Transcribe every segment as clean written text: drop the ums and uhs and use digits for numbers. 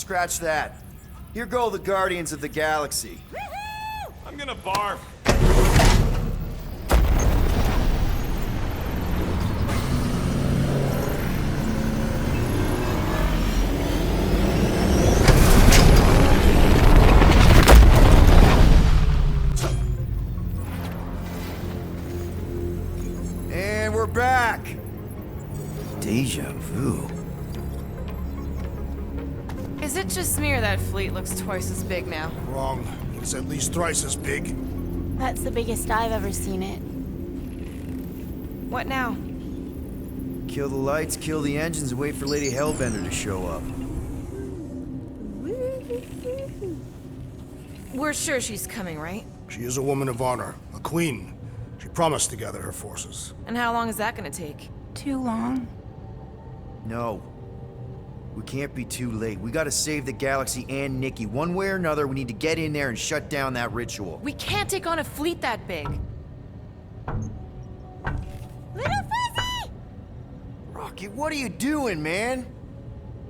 scratch that. Here go the Guardians of the Galaxy. I'm gonna barf. And we're back. Deja vu. Is it just me or that fleet looks twice as big now? Wrong. It's at least thrice as big. That's the biggest I've ever seen it. What now? Kill the lights, kill the engines, and wait for Lady Hellbender to show up. We're sure she's coming, right? She is a woman of honor, a queen. She promised to gather her forces. And how long is that gonna take? Too long. No. We can't be too late. We gotta save the galaxy and Nikki. One way or another, we need to get in there and shut down that ritual. We can't take on a fleet that big. Little Fuzzy! Rocky, what are you doing, man?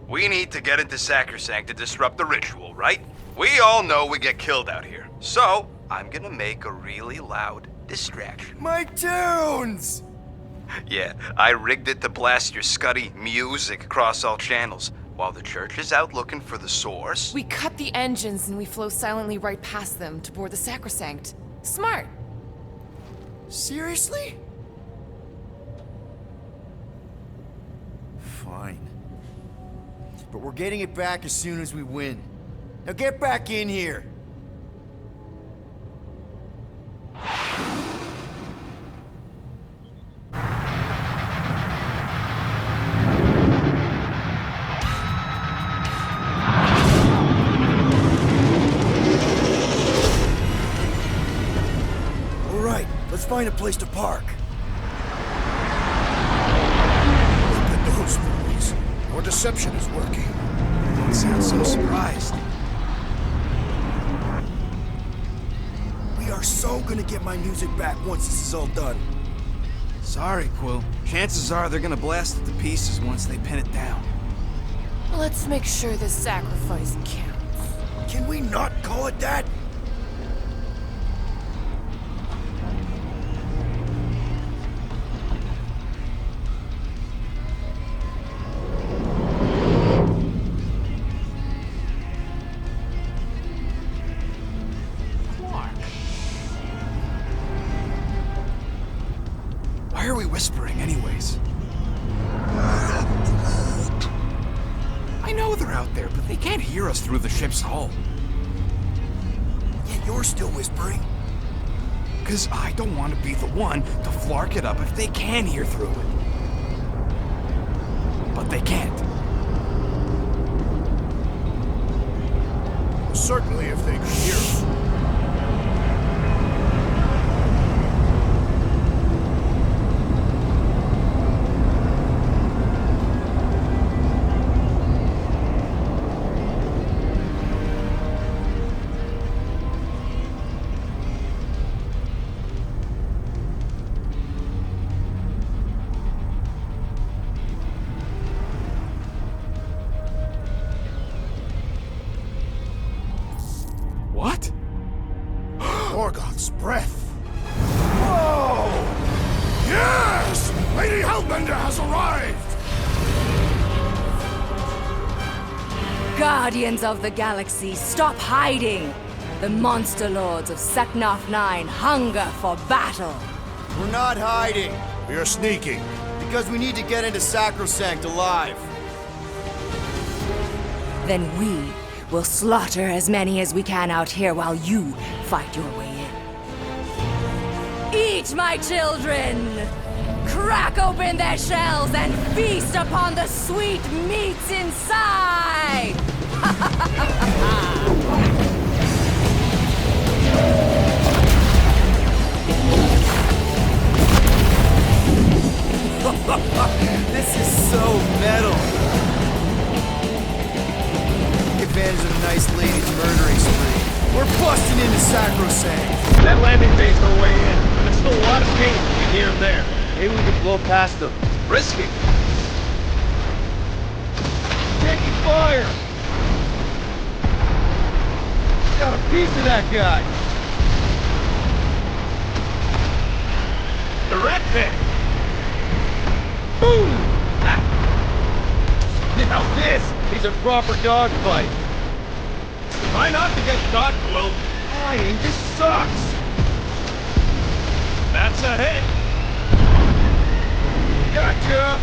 We need to get into Sacrosan to disrupt the ritual, right? We all know we get killed out here. So, I'm gonna make a really loud distraction. My tunes! Yeah, I rigged it to blast your scuddy music across all channels, while the church is out looking for the source. We cut the engines and we flow silently right past them to board the Sacrosanct. Smart. Seriously? Fine. But we're getting it back as soon as we win. Now get back in here! Let's find a place to park. Look at those boys. Your deception is working. Don't sound so surprised. We are so gonna get my music back once this is all done. Sorry, Quill. Chances are they're gonna blast it to pieces once they pin it down. Let's make sure this sacrifice counts. Can we not call it that? Why are we whispering anyways? I know they're out there, but they can't hear us through the ship's hull. Yet you're still whispering. 'Cause I don't want to be the one to flark it up if they can hear through it. But they can't. Certainly if they could hear us. What? Morgoth's breath. Whoa! Yes! Lady Hellbender has arrived! Guardians of the Galaxy, stop hiding! The monster lords of Seknarf 9 hunger for battle! We're not hiding. We are sneaking. Because we need to get into Sacrosanct alive. Then we will slaughter as many as we can out here while you fight your way in. Eat, my children! Crack open their shells and feast upon the sweet meats inside! This is so metal. Take advantage of a nice lady's murdering spree. We're busting into Sacrosanct. That landing bay's no way in, but it's still a lot of paint between here and there. Maybe we can blow past them. Risky. Taking fire! Got a piece of that guy. Direct hit. Boom! Now this is a proper dogfight. Try not to get shot, Quill. Flying just sucks. That's a hit. Gotcha.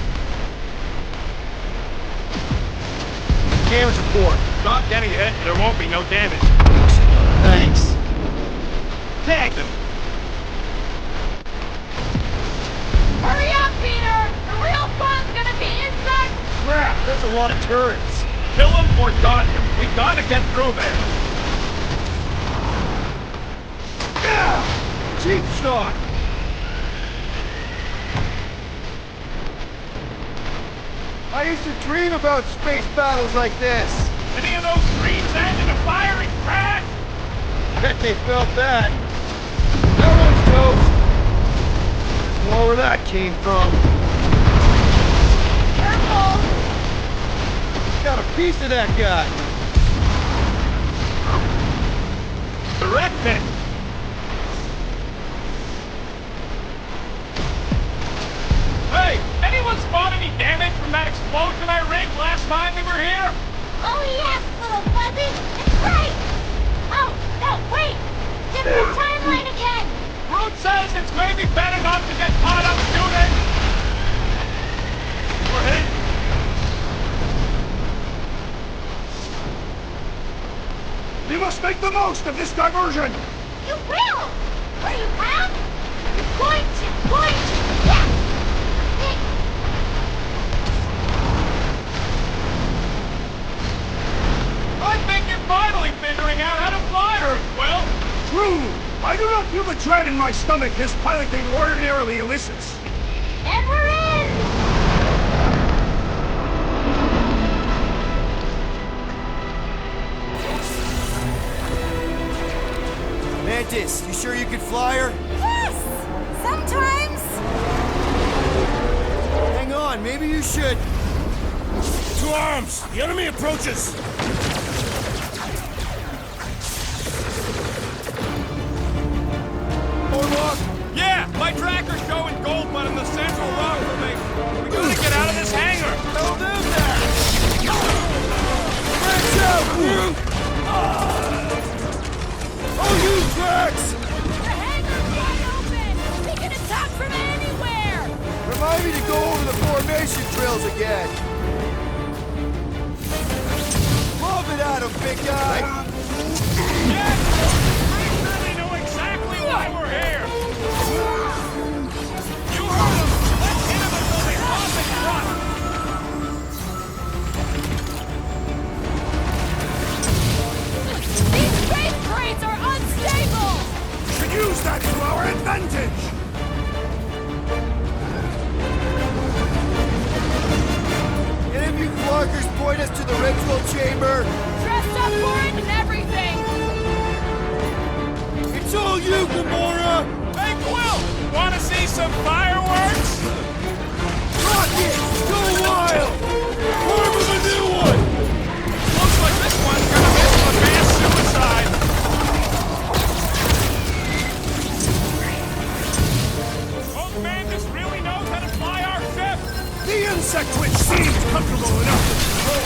Damage report. Not any hit. There won't be no damage. Thanks. Tag them. Hurry up, Peter! The real fun's gonna be inside! Crap, there's a lot of turrets. Kill them or dodge them. We gotta get through there. Yeah! Cheap shot. I used to dream about space battles like this. Any of those dreams end in a fiery crash? Bet they felt that. That one's toast. More where that came from. Careful! Got a piece of that guy. Direct hit. Hey, anyone spot any damage from that explosion I rigged last time we were here? Oh yes, little fuzzy! It's great! Oh, no, wait! Different timeline again! Root says it's maybe better not to get caught up shooting. We're hit. We must make the most of this diversion! You will! Are you proud? You're going to, yes! I think you're finally figuring out how to fly her, Quill. True! I do not feel the dread in my stomach as piloting ordinarily elicits. And we're in! Mantis, you sure you could fly her? Yes! Sometimes! Hang on, maybe you should. To arms! The enemy approaches! Warlock! Yeah, my tracker's showing gold but in the central rock formation. We gotta get out of this hangar. Tell them that! Branch out, Groot! Oh, you tracks! The hangar's wide open! We can attack from anywhere! Remind me to go over the formation drills again. Love it, Adam, big guy! Yeah, we really know exactly why we're here. You heard him. Let's hit him until they pop and run. These space crates are unstable! Should use that to our advantage! Any of you Clarkers point us to the ritual chamber? Dressed up for it and everything! It's all you, Gamora! Hey, Quill, wanna see some fireworks? Rocket! Go wild! Form of a new one! Looks like this one's gonna miss some mass suicide. Oh, man, this really knows how to fly our ship. The insect witch seems comfortable enough to control.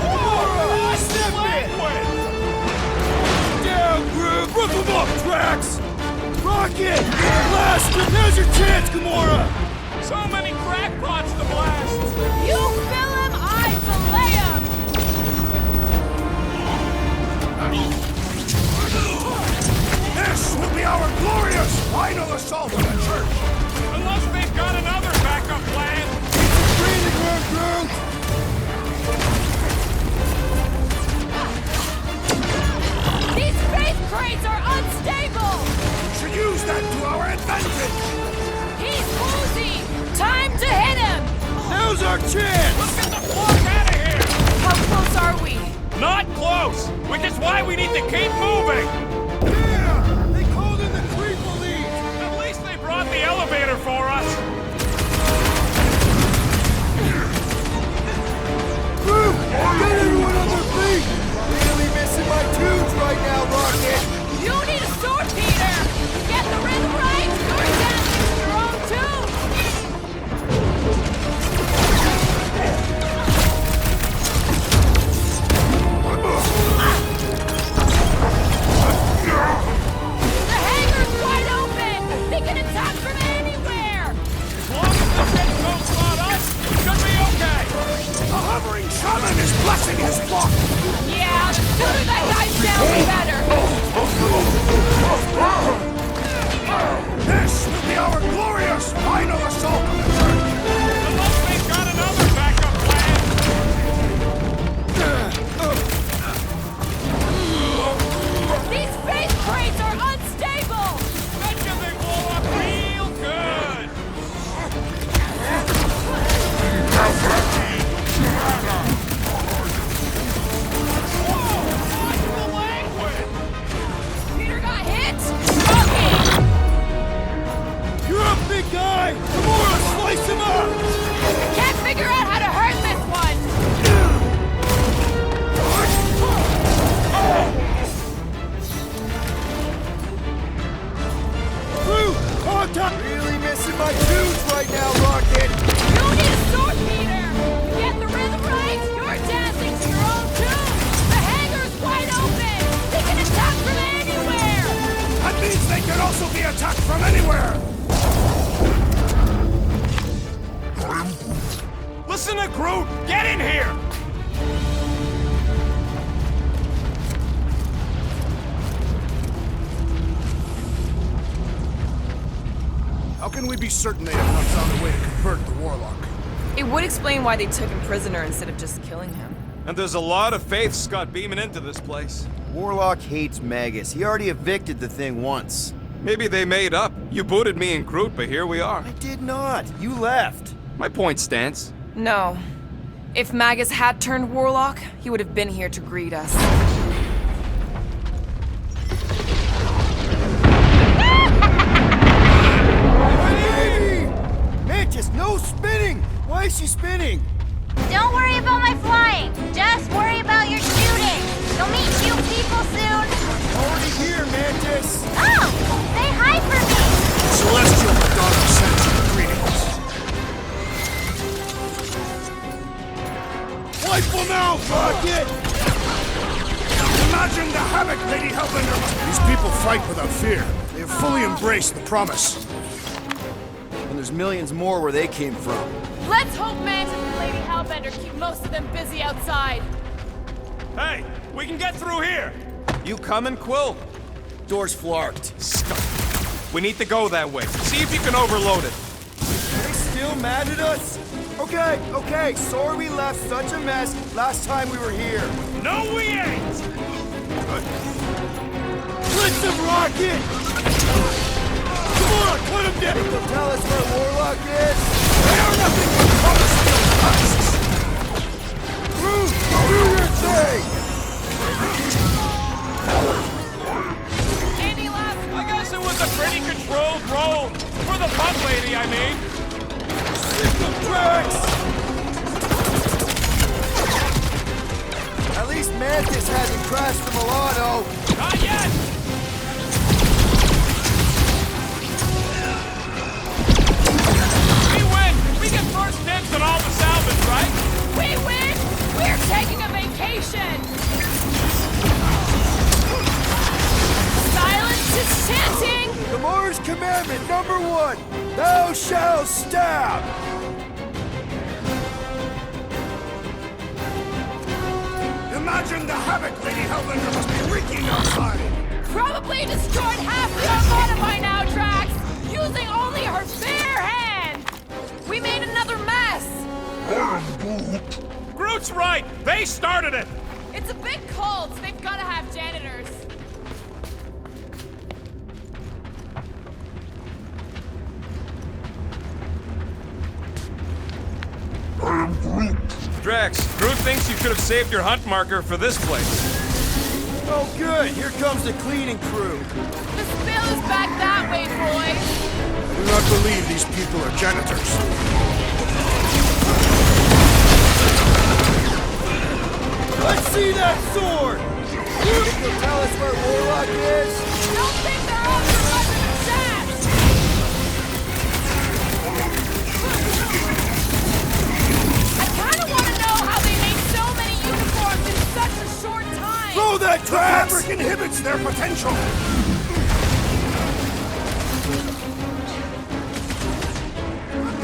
Gamora! Step it! Down, Groot! Rip them up, Drax! Rocket! Blast! Now's your chance, Gamora! So many crackpots to blast. You fill him, I fillet him! This will be our glorious final assault on the church! Unless they've got another backup plan. Breathing room, Groot! These space crates are unstable! Should use that to our advantage! He's woozy! Time to hit him! Now's our chance! Let's get the fuck out of here. How close are we? Not close, which is why we need to keep moving. Yeah! They called in the creep police! At least they brought the elevator for us. Get everyone on their feet! Really missing my tunes right now, Rocket! You need a sword, Peter! Get the rhythm right! Your dancing's your own tune! The hangar's wide open! They can attack from anywhere! As long as the shit don't spot us, it should be okay. A hovering shaman is blessing his flock! Yeah, the sooner that guy's down, the better! This will be our glorious final assault on the church! Unless they've got another backup plan. These faith crates are unstable! Betcha they blow up real good. Whoa, watch the language. Peter got hit? Okay! You're a big guy! Come on, slice him up! Can't figure out how to hurt this one! Crew, contact! Really missing my tunes right now, Rocket! You need a sword, Peter! Get the rhythm right! Your dancing's your own tune! The hangar's wide open! They can attack from anywhere! That means they can also be attacked from anywhere! Listen to Groot. Get in here. How can we be certain they have not found a way to convert the Warlock? It would explain why they took him prisoner instead of just killing him. And there's a lot of faith Scott beaming into this place. Warlock hates Magus. He already evicted the thing once. Maybe they made up. You booted me and Groot, but here we are. I did not. You left. My point stands. No. If Magus had turned Warlock, he would have been here to greet us. Hey! Mantis, no spinning! Why is she spinning? Don't worry about my flying. Just worry about your shooting. You'll meet you people soon. Already here, Mantis! Oh! Say hi for me! Celestial Madonna sends you greetings. Wipe them out, Rocket! Imagine the havoc Lady Hellbender must... These people fight without fear. They have fully embraced the promise. And there's millions more where they came from. Let's hope Mantis and Lady Hellbender keep most of them busy outside. Hey, we can get through here. You coming, Quill? Door's flarked. We need to go that way. See if you can overload it. Are they still mad at us? Okay. Sorry we left such a mess last time we were here. No, we ain't. Blitz him, Rocket! Come on, put him down! They'll tell us where Warlock is. They are nothing but promises. Groot, do your thing! Any last I guess it was a pretty controlled roll. For the butt lady, I mean. Drax! At least Mantis hasn't crashed the Milano. Not yet. We win. We get first dibs on all the salvage, right? We win! We're taking a vacation! Silence is chanting! The Mars Commandment #1, thou shalt stab! Imagine the havoc Lady Hellbender must be wreaking outside. Probably destroyed half the Armada by now, Drax! Using only her bare hand! We made another mess! Groot's right. They started it. It's a big cult. They've got to have janitors. Drax, Groot thinks you could have saved your hunt marker for this place. Oh good, here comes the cleaning crew. The spill is back that way, boys. I do not believe these people are janitors. Let's see that sword! Think you'll tell us where Warlock is? Don't think they're off for much of a chance! I kinda wanna know how they made so many uniforms in such a short time! Throw that trash! Fabric inhibits their potential!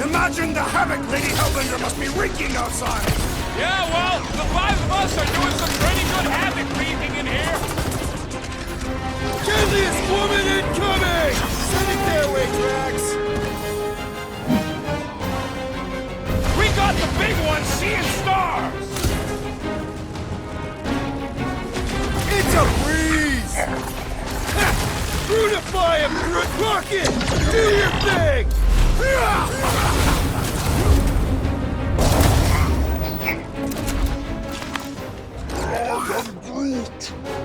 Imagine the havoc Lady Hellbender must be wreaking outside! Yeah, well, the 5 of us are doing some pretty good havoc wreaking in here. Deadliest woman incoming! Send it their way, Drax! We got the big one seeing stars. It's a breeze! Ha! Brutify him, Rocket! Do your thing!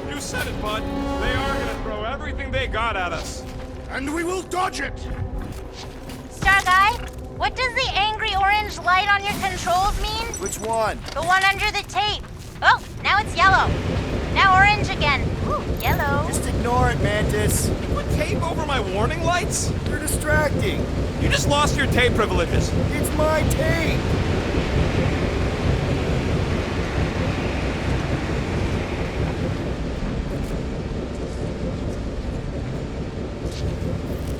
You said it, bud. They are gonna throw everything they got at us. And we will dodge it! Star Guy, what does the angry orange light on your controls mean? Which one? The one under the tape. Oh, now it's yellow. Now orange again. Ooh, yellow. Just ignore it, Mantis. You put tape over my warning lights? You're distracting. You just lost your tape privileges. It's my tape!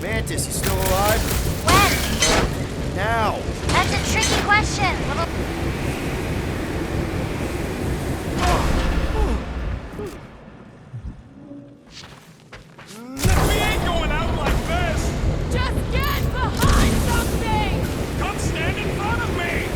Mantis, you still alive? When? Now! That's a tricky question. Little... We ain't going out like this. Just get behind something! Come stand in front of me.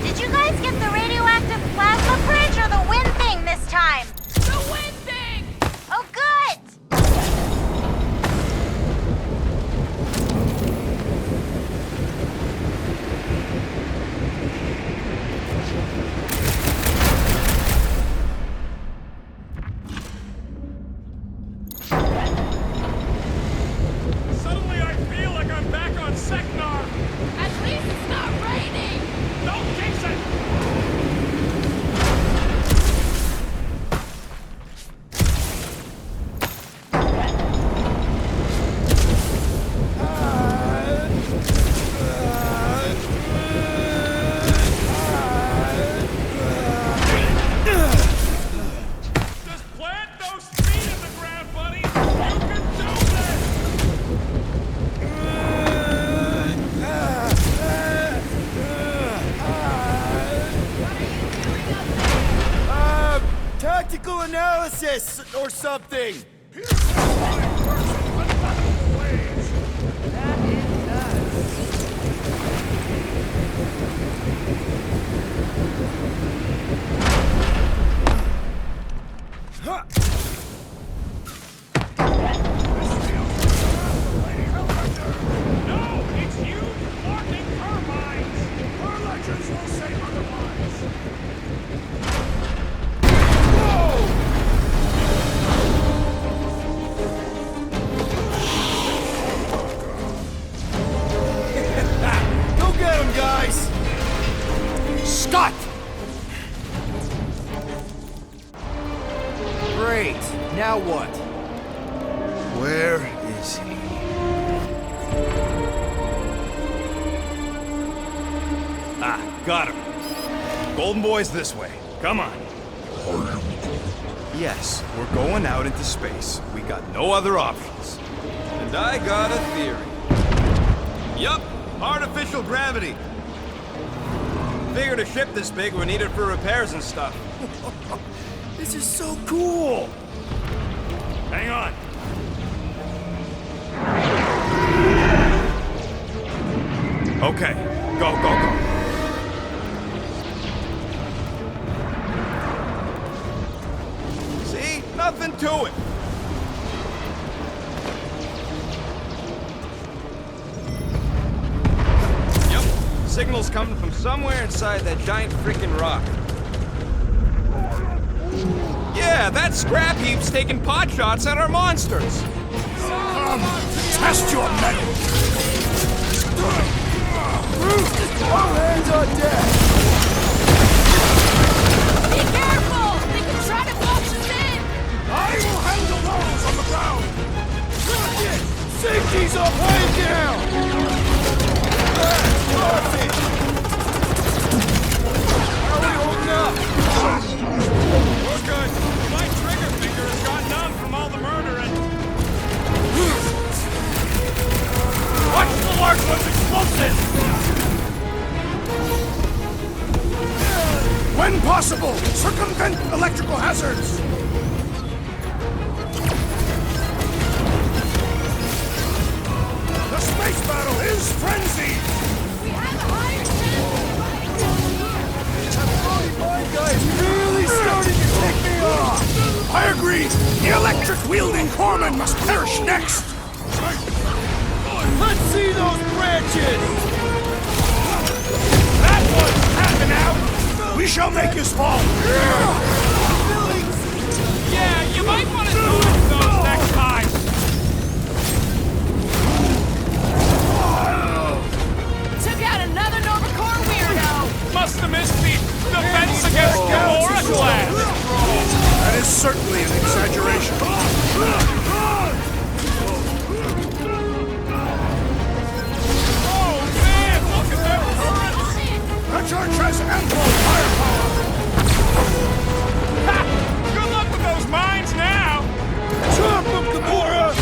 Did you guys get the radioactive plasma bridge or the wind thing this time? The wind thing! Oh, good! Suddenly I feel like I'm back on Seknar. At least it's not raining! Don't jinx it. Just plant those feet in the ground, buddy. You can do this. Tactical analysis or something! No, it's you walking turbines. Our legends will say otherwise! Go get him, guys! Scott! Great. Now what? Where is he? Ah, got him. Golden Boy's this way. Come on. Yes, we're going out into space. We got no other options. And I got a theory. Yup, artificial gravity. Figured a ship this big would need it for repairs and stuff. This is so cool! Hang on. Okay, go, go, go. See? Nothing to it. Yep, signal's coming from somewhere inside that giant freaking rock. Yeah, that scrap heap's taking pot shots at our monsters. Test your metal! All hands on deck! Be careful! They can try to box us in! I will handle those on the ground! Rocket! Safety's up, high down! That's it! How are we holding up? We're good. My trigger finger has got numb from all the murdering. Watch the large one's explosive! When possible, circumvent electrical hazards! The space battle is frenzied! We have a higher chance That phony blind guy is really starting to tick me off! I agree! The electric-wielding corpsman must perish next! Let's see those branches! That one's tapping out! We shall make his fall! Yeah, you might want to notice those next time. Took out another Novacore weirdo! Must have missed the defense against Gamora class. That is certainly an exaggeration. Oh man, look at that turret! The church has ample firepower! Ha! Good luck with those mines now. Chop him, Gamora!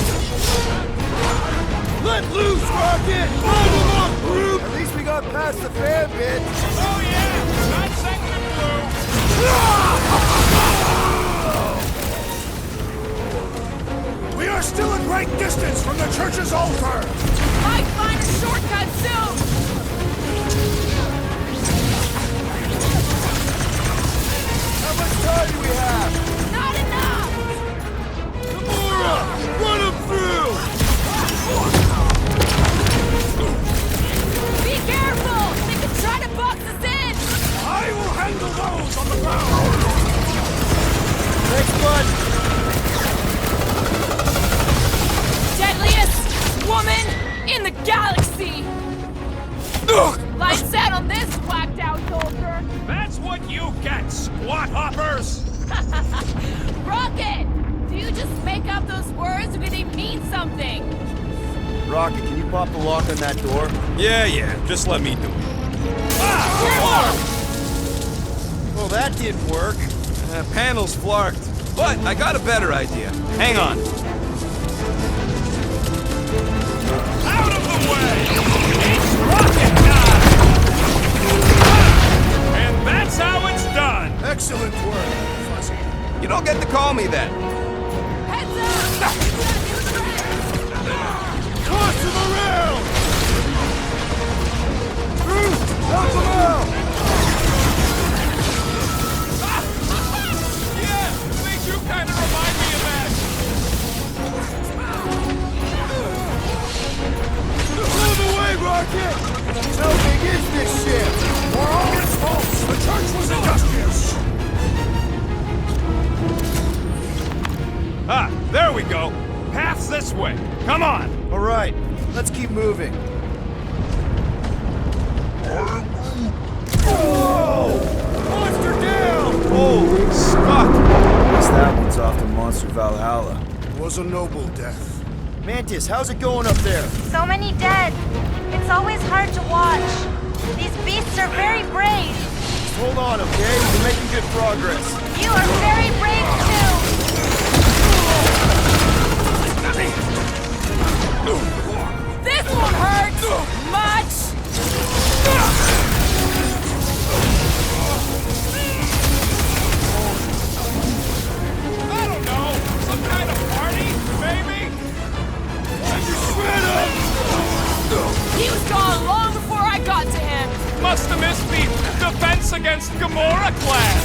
Let loose, Rocket! Load him up, group! At least we got past the fan bit. Oh yeah, not second and blue. We are still a great distance from the church's altar! Might find a shortcut soon! How much time do we have? Not enough! Gamora! Run him through! Be careful! They can try to box us in! I will handle those on the ground! Next one! Deadliest woman in the galaxy! Lights out on this whacked out soldier! That's what you get, squat hoppers. Rocket! Do you just make up those words or do they mean something? Rocket, can you pop the lock on that door? Yeah, just let me do it. Well, that didn't work. Panel's flarked. But I got a better idea. Hang on. Out of the way! It's rocket time! And that's how it's done! Excellent work, Fuzzy. You don't get to call me that. Heads up! Toss him around! Help him out! Yeah, things you kind of remind me of that. Move away, Rocket! How big is this ship? For all its faults, the church was industrious! Ah, there we go. Path's this way. Come on. All right, let's keep moving. Whoa! Monster down! Holy Scott! Guess that one's off to Monster Valhalla. It was a noble death. Mantis, how's it going up there? So many dead. It's always hard to watch. These beasts are very brave. Just hold on, okay? We're making good progress. You are very brave too. This won't hurt much! I don't know. Some kind of party, maybe? He was gone long before I got to him! Must have missed the defense against Gamora class.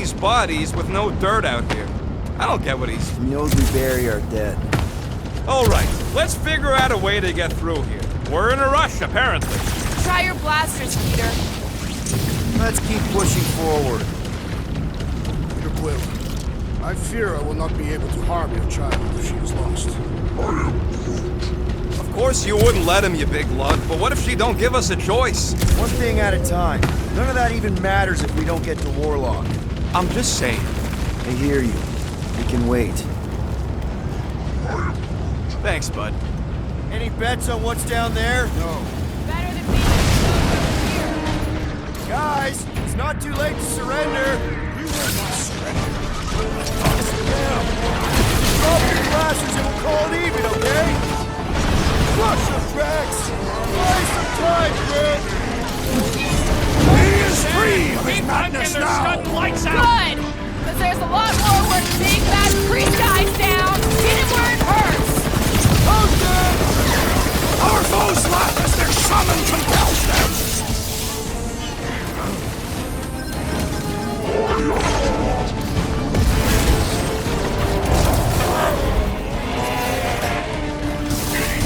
these bodies with no dirt out here. I don't get what he's... He knows we bury our dead. Alright, let's figure out a way to get through here. We're in a rush, apparently. Try your blasters, Peter. Let's keep pushing forward. Peter Quill, I fear I will not be able to harm your child if she is lost. Of course you wouldn't let him, you big lug, but what if she don't give us a choice? One thing at a time. None of that even matters if we don't get to Warlock. I'm just saying. I hear you. We can wait. Thanks, bud. Any bets on what's down there? No. Better than being here. Guys, it's not too late to surrender. We will not surrender. Drop your blasters and we'll call it even, okay? Crush the tracks! Buy some time, Rick! He is free of his madness They're now! shutting lights out! Good! Because there's a lot more work to take that priest guys down. Get him where it hurts! Our foes laugh as their shaman compels them!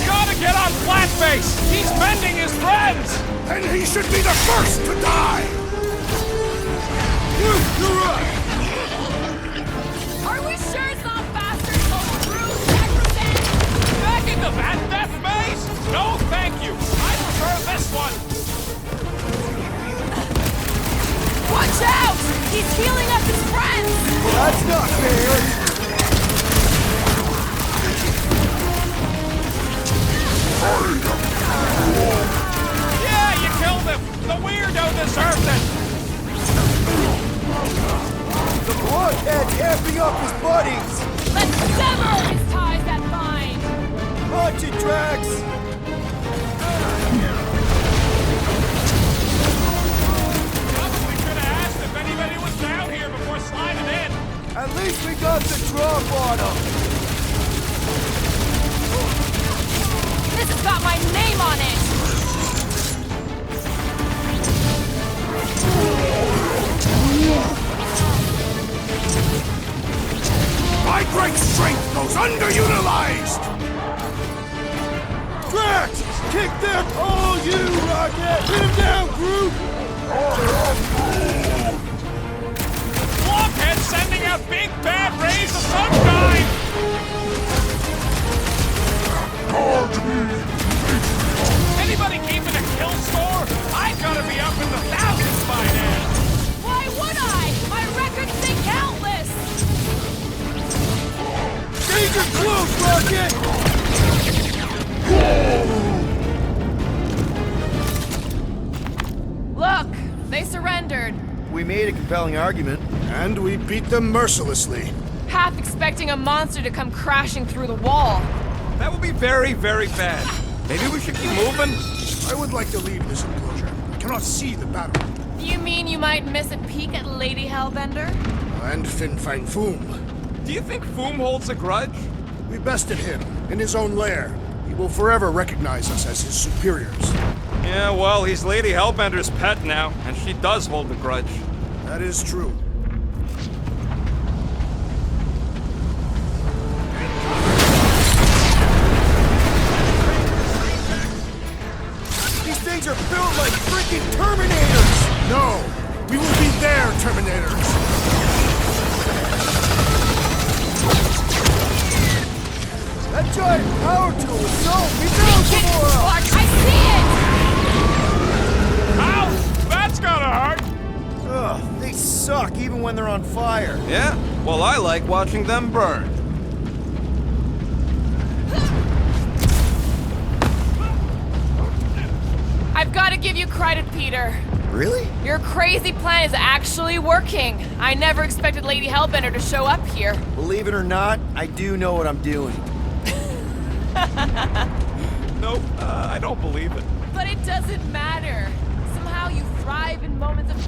Gotta get on Flatface! He's mending his friends! And he should be the first to die! You're right! Are we sure it's not faster to go through Sacrosan? Back into that death maze? No, thank you! I prefer this one! Watch out! He's healing up his friends! That's not fair! Yeah, you killed him! The weirdo deserved it! The blockhead's amping up his buddies! Let's sever his ties that bind! Watch it, Drax! Probably should have asked if anybody was down here before sliding in. At least we got the drop on him! This has got my name on it! My great strength goes underutilized! Drax! Kick them! Oh, you rocket! Hit him down, Groot! Blockhead sending out big bad rays of sunshine! Anybody keeping a kill score? I gotta be up in the thousands by now! Why would I? My records say countless! Danger close, Rocket! Look, they surrendered. We made a compelling argument. And we beat them mercilessly. Half expecting a monster to come crashing through the wall. That would be very, very bad. Maybe we should keep moving? I would like to leave this enclosure. I cannot see the battle. You mean you might miss a peek at Lady Hellbender? And Fin Fang Foom. Do you think Foom holds a grudge? We bested him in his own lair. He will forever recognize us as his superiors. Yeah, well, he's Lady Hellbender's pet now, and she does hold a grudge. That is true. These things are built like freaking Terminators! No! We will be their Terminators! That giant power tool is so... We found some more! Clark, I see it! Ow! That's gotta hurt! Ugh, they suck even when they're on fire. Yeah? Well, I like watching them burn. I've got to give you credit, Peter. Really? Your crazy plan is actually working. I never expected Lady Hellbender to show up here. Believe it or not, I do know what I'm doing. Nope, I don't believe it. But it doesn't matter. Somehow you thrive in moments of...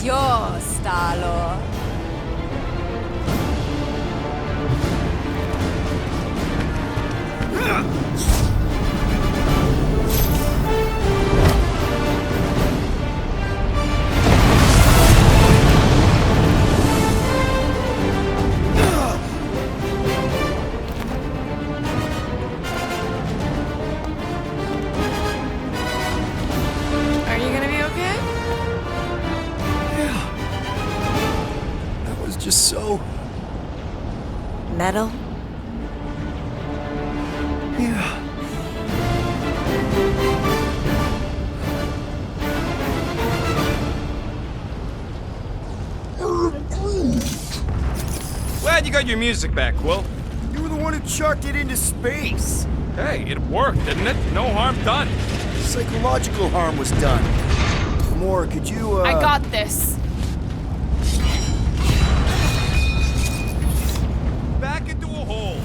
It's yours, Star-Lord. Are you gonna be okay? That was just so... Metal? Yeah. Glad you got your music back, Quill. You were the one who chucked it into space. Hey, it worked, didn't it? No harm done. Psychological harm was done. Gamora, could you, I got this. Back into a hole.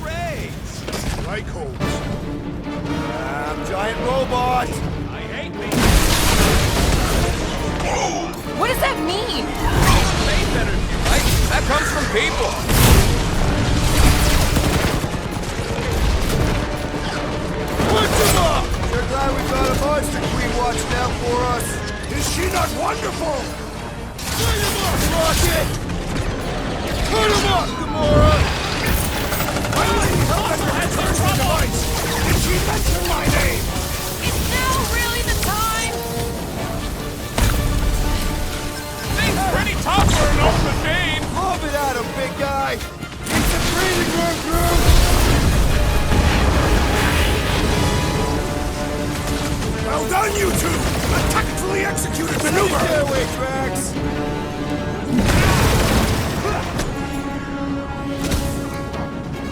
Hooray! Like holes. Giant robot! I hate these. What does that mean? Way better than you, right? That comes from people. What's him up? You're glad we got a monster queen watching out for us. Is she not wonderful? Light him up, Rocket! Put him up, Gamora! My lady Hellbender has her device! Did she mention my name? Is now really the time? Thing's pretty tough for an old machine. Love it at him, big guy! Keep the breathing room through! Well done, you two! A tactfully executed maneuver! Get away, Drax!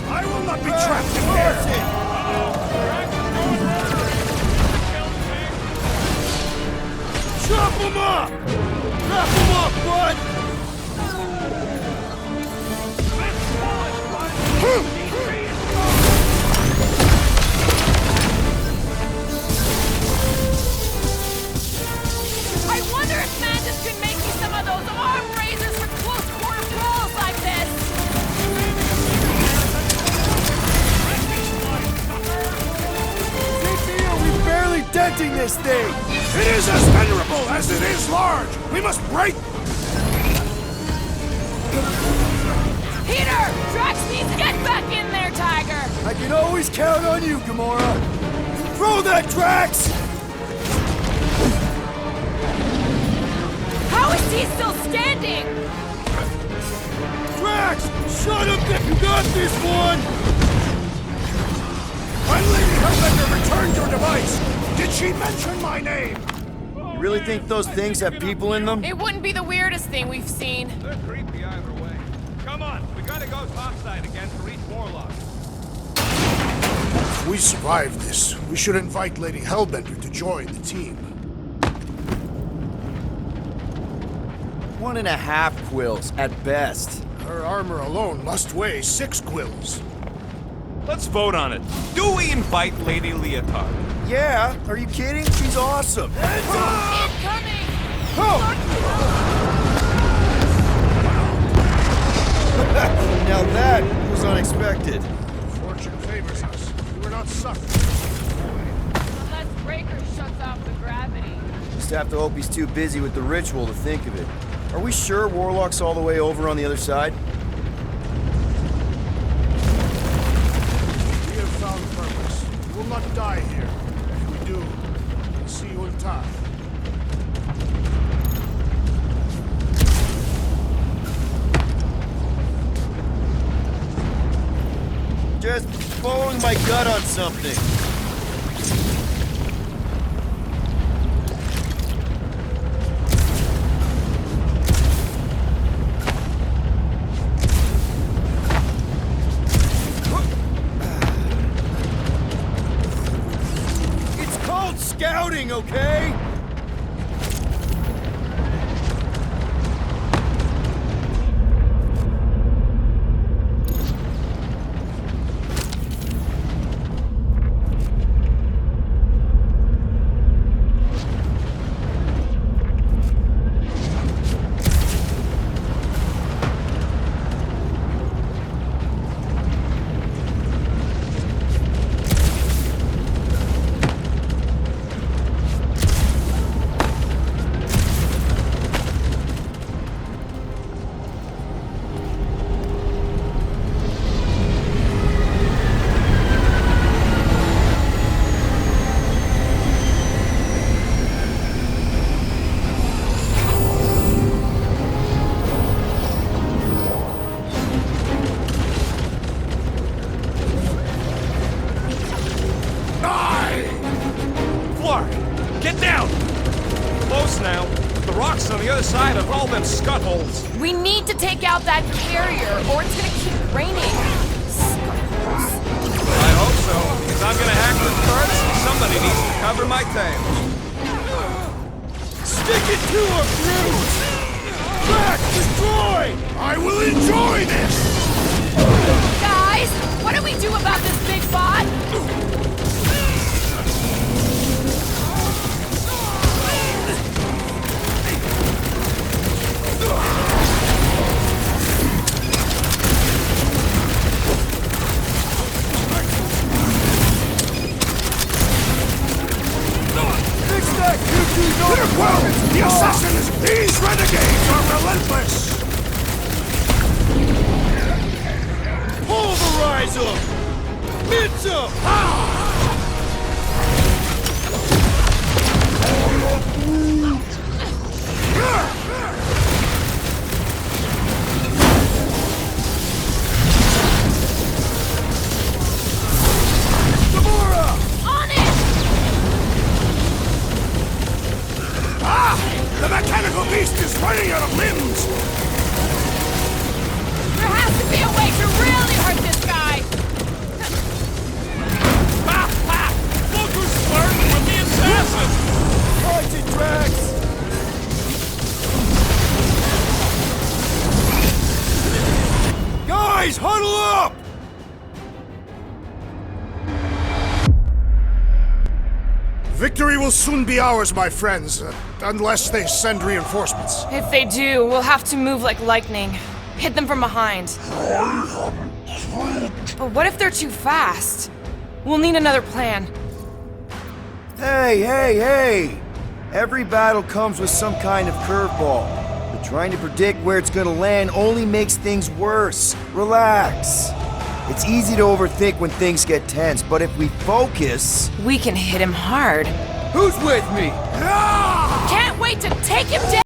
I will not be trapped in here! Chop him up! Wrap him up, bud! I wonder if Mantis could make me some of those arm raisers for close quarter brawls like this. Big deal, we're barely denting this thing! It is as venerable as it is large! We must break... Peter! Drax needs to get back in there, Tiger! I can always count on you, Gamora! Throw that, Drax! How is he still standing? Drax! Shut him down! You got this one! My lady Hellbender returned your device! Did she mention my name? You really think those things have people in them? It wouldn't be the weirdest thing we've seen. They're creepy either way. Come on, we gotta go topside again to reach Warlock. If we survive this, we should invite Lady Hellbender to join the team. 1.5 quills, at best. Her armor alone must weigh 6 quills. Let's vote on it. Do we invite Lady Leotard? Yeah, are you kidding? She's awesome. Incoming! Now that was unexpected. Fortune favors us. We were not sucked. Unless Breaker shuts off the gravity. Just have to hope he's too busy with the ritual to think of it. Are we sure Warlock's all the way over on the other side? We have found purpose. We will not die here. If we do, we'll see you in time. Just following my gut on something. It's called scouting, okay? assholes. We need to take out that carrier, or it's gonna keep raining. I hope so, because I'm gonna hack the turrets and somebody needs to cover my tail. Stick it to her, Groot! Back, destroy! I will enjoy this! Guys, what do we do about this big bot? Clear well! The assassins! These renegades are relentless! Pulverize them! Mince them! On it! The mechanical beast is running out of limbs! There has to be a way to really hurt this guy! Ha ha! Look who's flirting with the assassin! Poison tracks! Guys, huddle up! Victory will soon be ours, my friends, unless they send reinforcements. If they do, we'll have to move like lightning. Hit them from behind. But what if they're too fast? We'll need another plan. Hey! Every battle comes with some kind of curveball. But trying to predict where it's gonna land only makes things worse. Relax. It's easy to overthink when things get tense, but if we focus... We can hit him hard. Who's with me? Can't wait to take him down!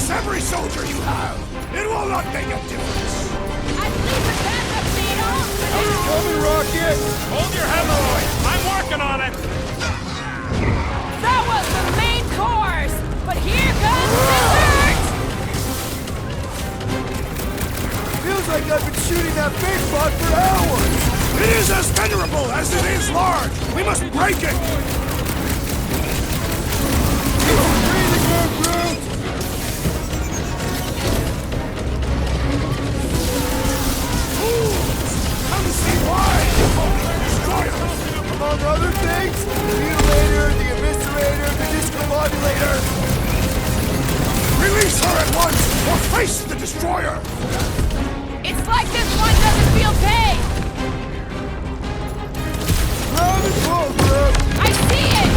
Every soldier you have! It will not make a difference! I believe the backup needle! Coming, Rocket! Hold your hemorrhoid! I'm working on it! That was the main course! But here comes dessert! Feels like I've been shooting that big bot for hours! It is as venerable as it is large! We must break it! Come see why! Destroyer! Among other things, the mutilator, the eviscerator, the discombobulator. Release her at once, or face the destroyer! It's like this one doesn't feel pain! Grab and pull, Groot! I see it!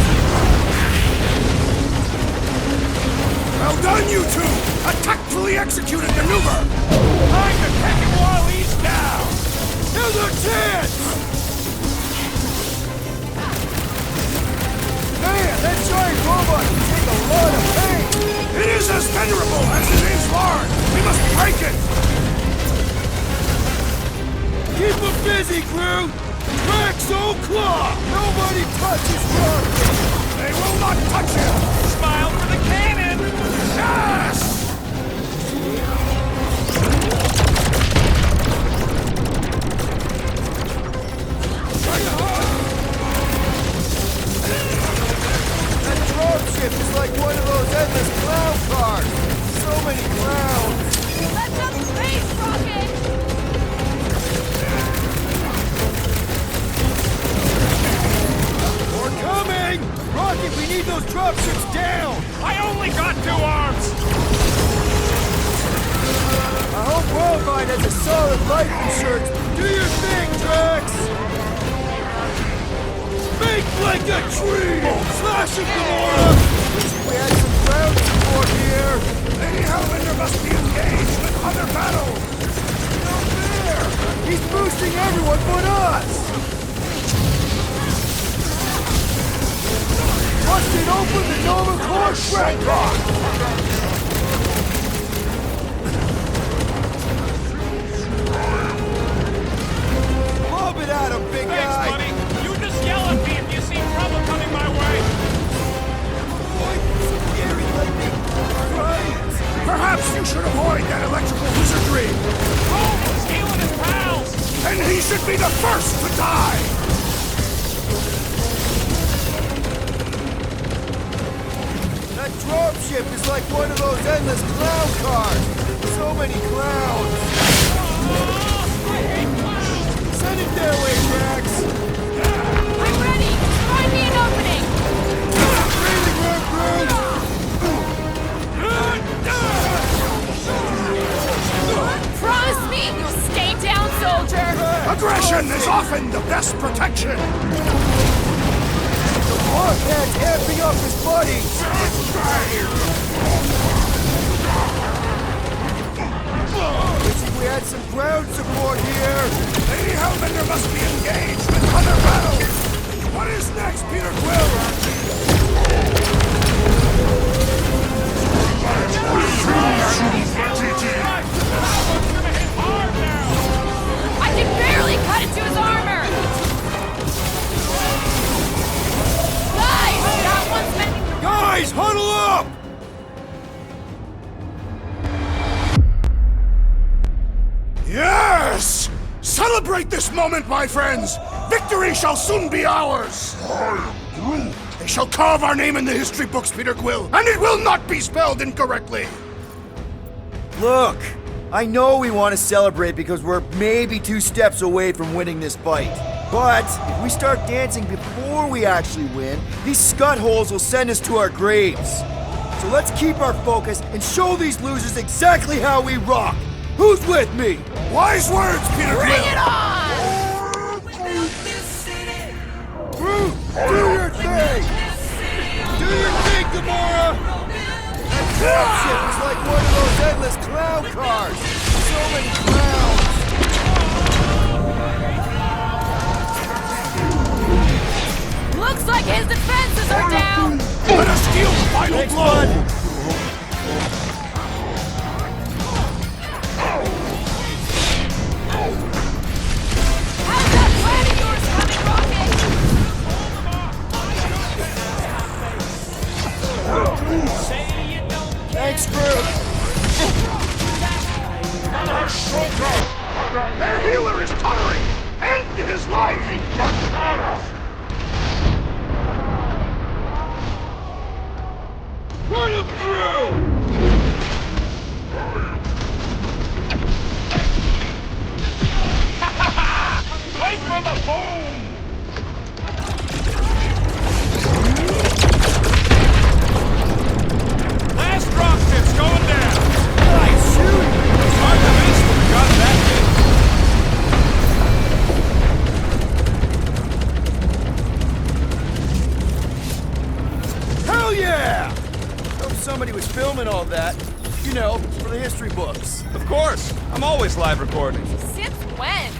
Well done, you two! A tactfully executed maneuver! Time to take him while he's down! Here's our chance! Man, that giant robot can take a lot of pain! It is as venerable as it is large! We must break it! Keep them busy, Groot! Maxo Claw! Nobody touches Rocket! They will not touch him! Smile for the cannon! Yes! That dropship is like one of those endless clown cars! So many clowns! Let them space rocket! We're coming! Rocket, we need those dropships down! I only got 2 arms! I hope Worldwide has a solid life insurance Do your thing, Drax! Make like a tree! Slash him, Gamora! We had some ground support here! Lady Hellbender must be engaged in other battles! Not fair! He's boosting everyone but us! Busted open the Nova Corps Shred Rock! Lob it at him, big Thanks, guy! buddy. You just yell at me if you see trouble coming my way. Avoid scary lightning! Right! Perhaps you should avoid that electrical wizardry! Cole is healing his pals. And he should be the first to die! That dropship is like one of those endless clown cars! So many clowns! Send it their way, Drax! I'm ready! Find me an opening! Really, Groot! Promise me you'll stay down, soldier! Aggression is often the best protection! Warhead's amping up his buddies! Wish we had some ground support here! Lady Hellbender must be engaged in other battles! What is next, Peter Quill? I can barely cut into his armor! Guys! That one's meant... Guys, huddle up! Yes! Celebrate this moment, my friends! Victory shall soon be ours! They shall carve our name in the history books, Peter Quill, and it will not be spelled incorrectly! Look, I know we want to celebrate because we're maybe 2 steps away from winning this fight. But if we start dancing before we actually win, these scut-holes will send us to our graves. So let's keep our focus and show these losers exactly how we rock. Who's with me? Wise words, Peter Bring Quill! it on! Groot, do your thing! Do your thing, Gamora! That dropship is like one of those endless clown cars! So many clowns! Looks like his defenses are down! Let us deal the final Thanks, blow! bud! How's that plan of yours coming, Rocket? Thanks, Groot! Their healer is tottering! End his life! Run him through! Wait for the boom! Last dropship's going down. Nice shooting! Hard to miss when we got that Hell yeah! Hope somebody was filming all that. You know, for the history books. Of course. I'm always live recording. Since when?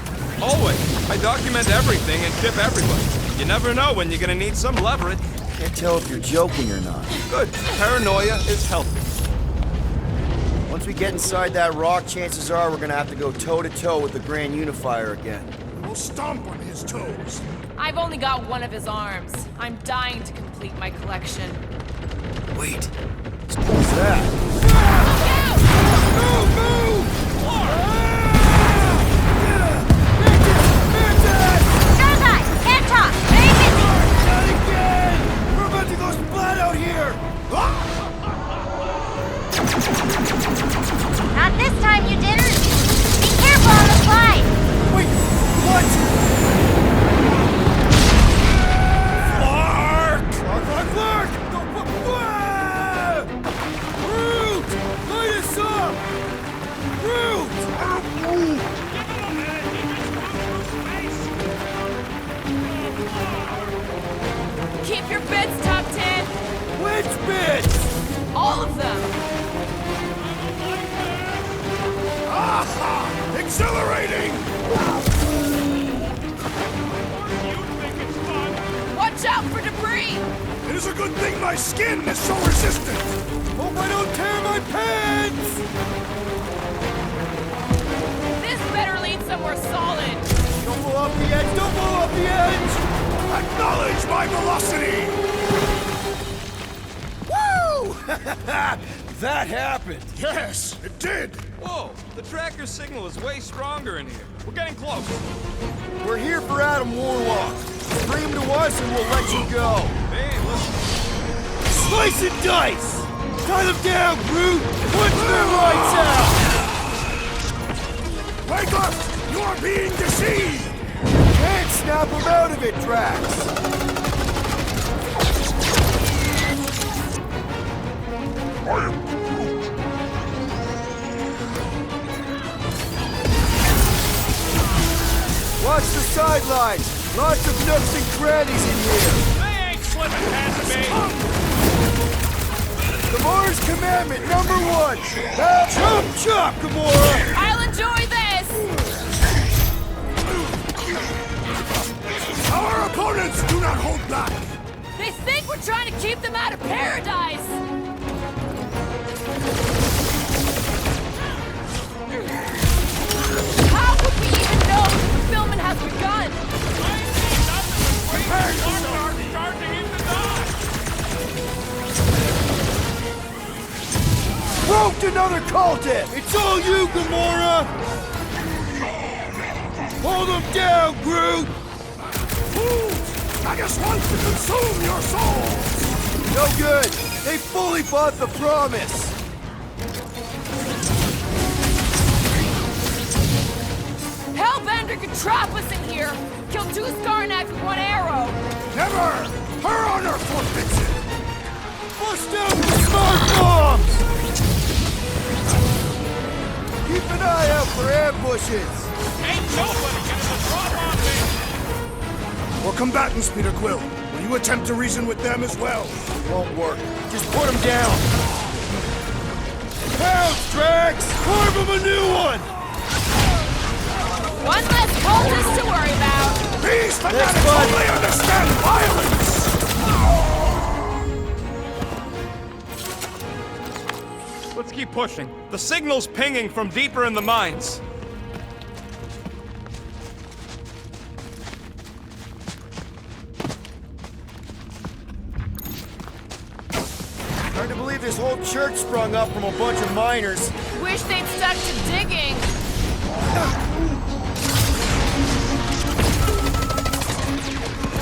Always. I document everything and tip everybody. You never know when you're gonna need some leverage. Can't tell if you're joking or not. Good. Paranoia is healthy. Once we get inside that rock, chances are we're gonna have to go toe-to-toe with the Grand Unifier again. We'll stomp on his toes. I've only got one of his arms. I'm dying to complete my collection. Wait. What's that? Move! Move! Sacrosan! Can't talk! Very busy! Not again! We're about to go splat out here! Not this time, you didn't! Be careful on the slide! Wait! What? Clark! Groot! Light us up! exhilarating! You think it's fun? Watch out for debris! It is a good thing my skin is so resistant! Hope I don't tear my pants! This better lead somewhere solid. Don't blow off the edge! Don't blow off the edge! Acknowledge my velocity! Woo! That happened! Yes, it did! Whoa, the tracker signal is way stronger in here. We're getting close. We're here for Adam Warlock. Scream to us and we'll let you go. Hey, listen. Slice and dice! Tie them down, Groot! Punch their lights out! Wake up! You are being deceived! Can't snap them out of it, Drax! Watch the sidelines! Lots of nooks and crannies in here! They ain't slipping past me! Gamora's commandment #1! Chop chop, Gamora! I'll enjoy this! Our opponents do not hold back! They think we're trying to keep them out of paradise! How would we even know the fulfillment has begun? I ain't seen nothing but crazy Warlock charging into dodge! Roped another cultist! It's all you, Gamora! Hold them down, Groot! Fools! Magus wants to consume your souls! No good! They fully bought the promise! Hellbender could trap us in here! Kill 2 Skarnaks with 1 arrow! Never! Her honor forfeits it! Bust out the smart bombs! Keep an eye out for ambushes! Ain't nobody getting the drop on me! Or combatants, Peter Quill. Will you attempt to reason with them as well? Won't work. Just put them down! Pounce, Drax! Carve them a new one! One less cultist to worry about! These fanatics fun. only understand violence! Let's keep pushing. The signal's pinging from deeper in the mines. Hard to believe this whole church sprung up from a bunch of miners. Wish they'd stuck to digging!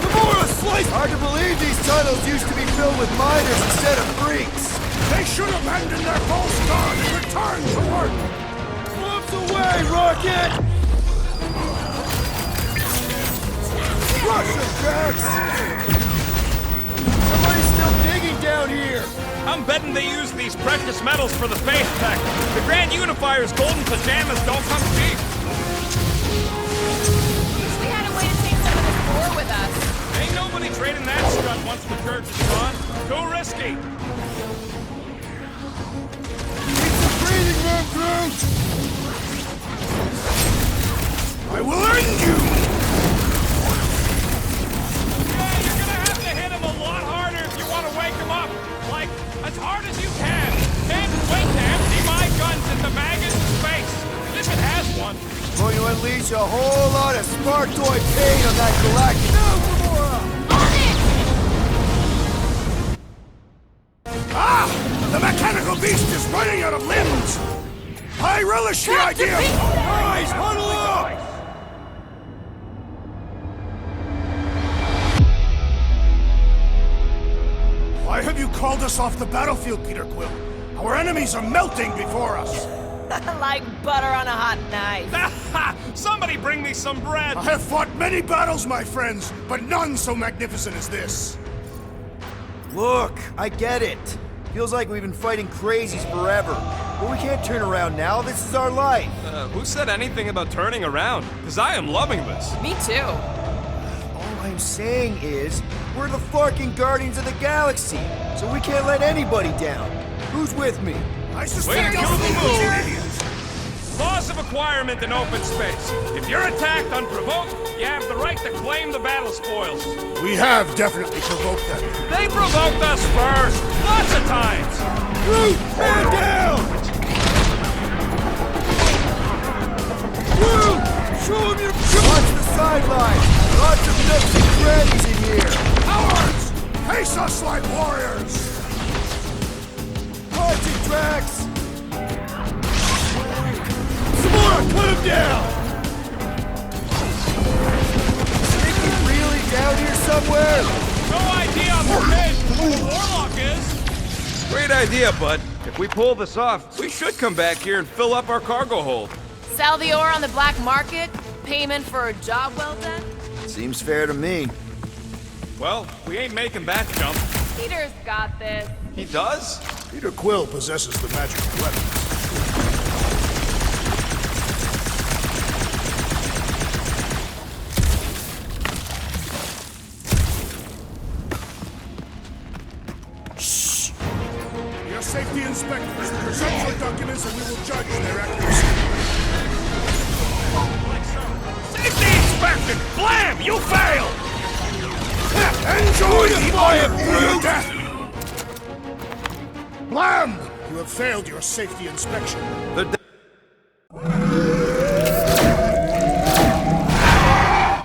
Gamora, slice! Hard to believe these tunnels used to be filled with miners instead of freaks. They should abandon their false god and return to work! Bombs away, Rocket! Rush them, Drax! Somebody's still digging down here! I'm betting they use these precious metals for the faith tech. The Grand Unifier's golden pajamas don't come cheap. Wish we had a way to take some of this ore with us. Ain't nobody trading that strut once the church is gone. Too risky. Need some breathing room, Groot! I will end you! Yeah, you're gonna have to hit him a lot harder if you want to wake him up. Like, as hard as you can. And wait to empty my guns into Magus' face. If it has one. Going to unleash a whole lot of Spartoid pain on that galactic... No, Gamora! On it! Ah! The mechanical beast is running out of limbs! I relish the idea! Guys, huddle up! Why have you called us off the battlefield, Peter Quill? Our enemies are melting before us! Like butter on a hot knife. Somebody bring me some bread. I have fought many battles, my friends, but none so magnificent as this. Look, I get it. Feels like we've been fighting crazies forever. But we can't turn around now. This is our life. Who said anything about turning around? Because I am loving this. Me too. All I'm saying is, we're the fucking Guardians of the Galaxy, so we can't let anybody down. Who's with me? I suspect Way to you're go, the Boo. idiot! Boss exclusive requirement in open space. If you're attacked unprovoked, you have the right to claim the battle spoils. We have definitely provoked them. They provoked us first, lots of times. Groot, man down! Groot, show him your... Watch the sideline. Lots of nooks and crannies in here. Cowards! Face us like warriors! Haunted Drax! Samora, put him down! Think he's really down here somewhere? No idea on the page who the Warlock is. Great idea, bud. If we pull this off, we should come back here and fill up our cargo hold. Sell the ore on the black market? Payment for a job well done? Seems fair to me. Well, we ain't making that jump. Peter's got this. He does? Peter Quill possesses the magic of weapons. Shh! We are safety inspectors. Present your documents and we will judge their accuracy. Safety inspection! Blam! You failed! Enjoy the fire, death! Blam! You have failed your safety inspection. They're